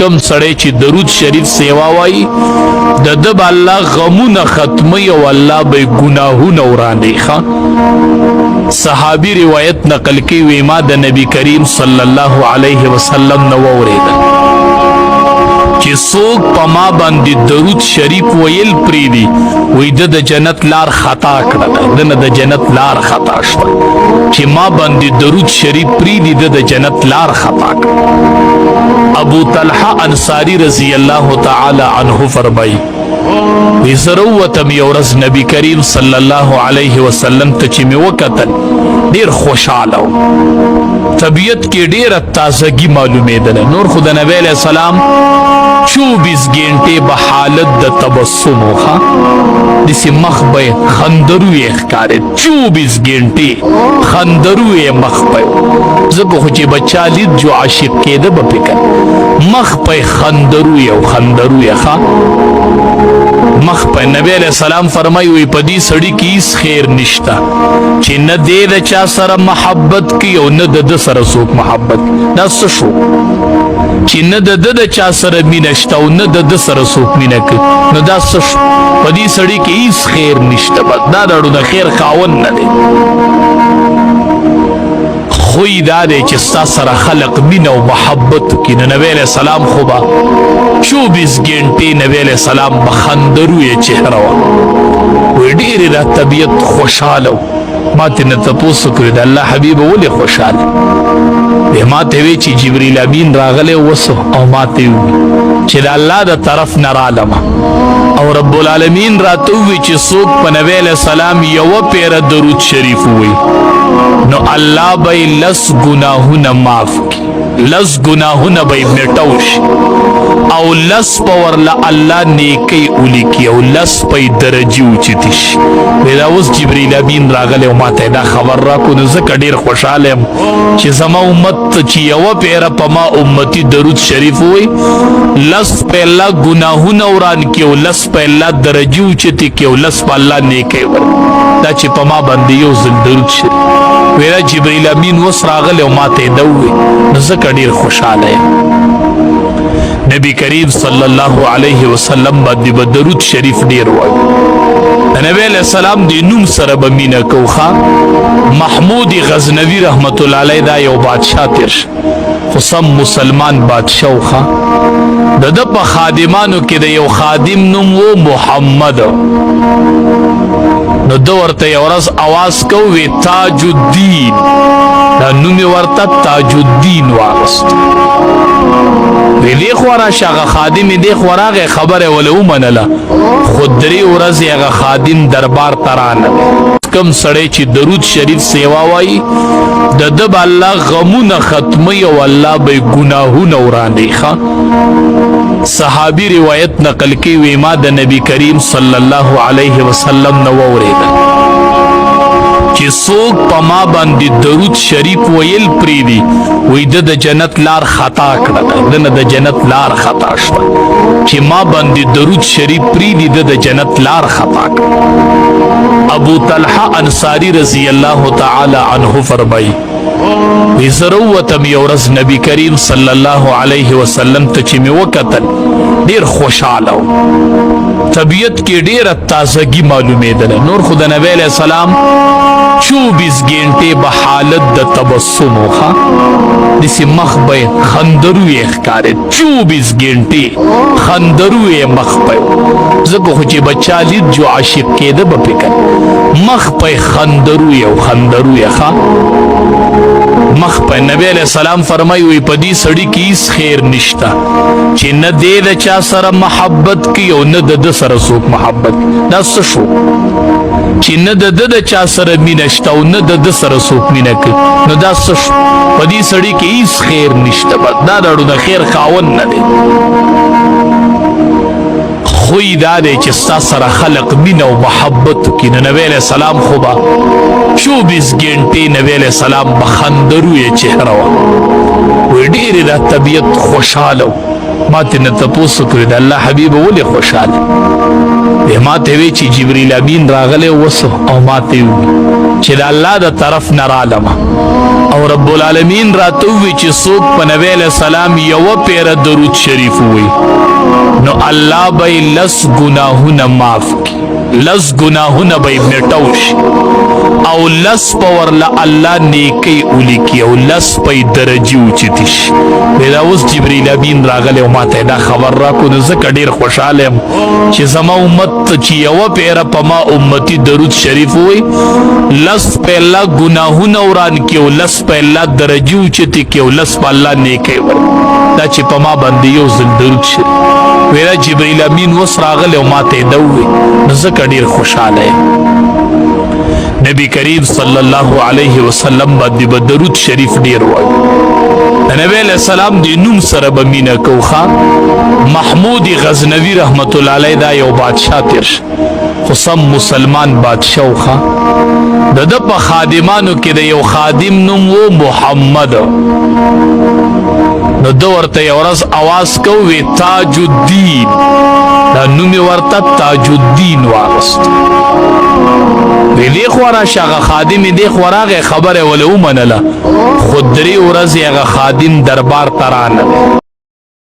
کم سړی چې درود شریف سیوا وای د دب الله غمونه ختمي او الله به ګناهونه ورانه ښه صحابي روایت نقل کوي ما د نبی کریم صلی الله علیه وسلم نو اوریدل چې څوک په ما باندې درود شریف ویل پریدي وې د جنت لار خطا کړه د جنت لار خطا شو چې ما باندې درود شریف پریدي د جنت لار خطا کړه ابو طلحه انصاری رضی الله تعالی عنه فرمایي وی ضرورتم یو ورځ نبی کریم صلی الله علیه وسلم ته چې مې وکتل ډیر خوشاله طبیعت کې ډیره تازگی معلومېدله نور خو د نبی علیہ السلام 24 घंटे به حالت د تبسم وخا دسی مخ به خندرو یې ښکارې 24 घंटे خندرو یې مخ په زه خو چې بچا لید جو عاشق کېده به فکر مخ په خندرو یې ښا مخ په نبی علیہ السلام فرمایي وي په دې سړی کې هیڅ خیر نشته چې نه دې د چا سره محبت کوي او نه د سره څوک محبت دا څه شو چې نه د چا سره مینه شته او نه د سره څوک مینه کوي نو دا څه شو په دې سړی کې هیڅ خیر نشته بس دا دړو د خیر خاوند نه دی خوی دا دی چې ستا سره خلق مینه او محبت کوي نو نبی علیہ السلام خو به 24 घंटे نبی علیہ السلام بخندرو یې چهره وه وی ډېرې را طبیعت خوشحاله ما ته نه تپوس کړی د الله حبیب ولې خوشحاله بیا ما ته وی چې جبریل امین راغلی وسو او ما ته وی چې د الله د طرف نه رالم او رب العالمین راته وی چې څوک په نبی علیہ السلام یوه پیره درود شریف وی نو الله به لس ګناهونه معاف کړي لس ګناهونه به میټاو شي او لس په ورله الله نیکی ولیکي او لس په درجې اوچتې شي دا اوس جبریل امین راغلی او ما ته دا خبر راکړو نو ځکه ډېر خوشحاله یم چې زما امت چې یوه پیره په ما امتي درود شریف ووایي لس په الله ګناهونه وران کړي او لس په الله درجې اوچتې کړي او لس په الله نیکی ورکړي دا چې په ما باندې یو ځل درود شریف ویرا جبریل امین اوس راغلی او ما ته یې ده ووایي نو ځکه ډېر خوشحاله یم نبی کریم صلی الله علیه وسلم باندې به درود شریف ډیر وایو د نبی علیہ السلام د نوم سره به مینه کوخه محمود غزنوی رحمت الله علیه دا یو بادشاه تیر خو سم مسلمان بادشاه وخه د په خادمانو کې د یو خادم نوم و محمد نو دو ورته یو ورځ اواز کوي تاج الدین دا نوم ورته تاج الدین واغست وی دی خورا شاگه خادم دی خوراغ خبر ولو منلا خود دری ورځ هغه خادم دربار ترانه کم سړی چې درود شریف سیوا وای د دب الله غمونه ختمي او الله به ګناهونه ورانه ښه صحابي روایت نقل کوي ما د نبی کریم صلی الله علیه وسلم نو اوریدل چې څوک په ما باندې درود شریف ویل پریدي وې د جنت لار خطا کړه د جنت لار خطا شوه چې ما باندې درود شریف پریدي د جنت لار خطا کړه ابو طلحه انصاری رضی الله تعالی عنه فرمایي وی ضرورتم یو ورځ نبی کریم صلی الله علیه وسلم ته چې مې وکتل ډیر خوشحاله طبیعت کې ډیره تازگی معلومېدله نور خو د نبی علیہ السلام 24 घंटे به حالت د تبسم وخا دسی مخ به خندرو یې ښکارې 24 घंटे خندرو یې مخ په زکه خو چې بچا لید جو عاشق کېده به فکر مخ په خندرو یې ښا مخ په نبی علیہ السلام فرمایي وي په دې سړی کې هیڅ خیر نشته چې نه دې د چا سره محبت کوي او نه د سره څوک محبت دا څه شو چې نه د چا سره مینه شته او نه د سره څوک مینه کوي نو دا څه شو په دې سړی کې هیڅ خیر نشته بس دا دړو د خیر خاوند نه دی خوی دا دی چې ستا سره خلق مینه او محبت کوي نو نبی علیہ السلام خو به 24 घंटे نبی علیہ السلام بخندرو یې چهره وه وی ډېرې را طبیعت خوشحاله ما ته نه تپوس کړی د الله حبیب ولې خوشحاله بیا ما ته وی چې جبریل امین راغلی وسو او ما ته وی چې د الله د طرف نه رالم او رب العالمین راته ووایي چې څوک په نبی علیه السلام یوه پیره درود شریف ووایي نو الله به یې لس ګناهونه معاف کړي لس ګناهونه به یې میټو شي او لس په ورله الله نیکۍ ولیکي او لس په یې درجې اوچتې شي دا اوس جبریل امین راغلی او ماته دا خبر راکړو نو ځکه ډېر خوشحاله یم چې زما امت ته چې یوه پیره په ما امتي درود شریف ووایي لس په الله ګناهونه وران کړي او لس په الله درجې اوچتې کړي او لس په الله نیکۍ ورکړي دا چې په ما باندې یو ځل درود شریف ویلا جبریل امین اوس راغلی او ماته یې ده ووایي نو ځکه ډېر خوشحاله یم نبی کریم صلی الله علیه وسلم باندې به درود شریف ډیر وایي د نبی علیه السلام د نوم سره به مینه کوو ښه محمود غزنوي رحمت الله علیه دا یو بادشاه تیر شه خو سم مسلمان بادشاه و ښه د ده په خادمانو کې د یو خادم نوم و محمد نو ده ورته یو ورځ اواز کو وی تاج الدین دا نوم یې ورته تاج الدین واغست وی دی خوا راشه هغه خادم یې دی خوا راغی خبره ولې ومنله خو درې ورځې هغه خادم دربار ته رانغی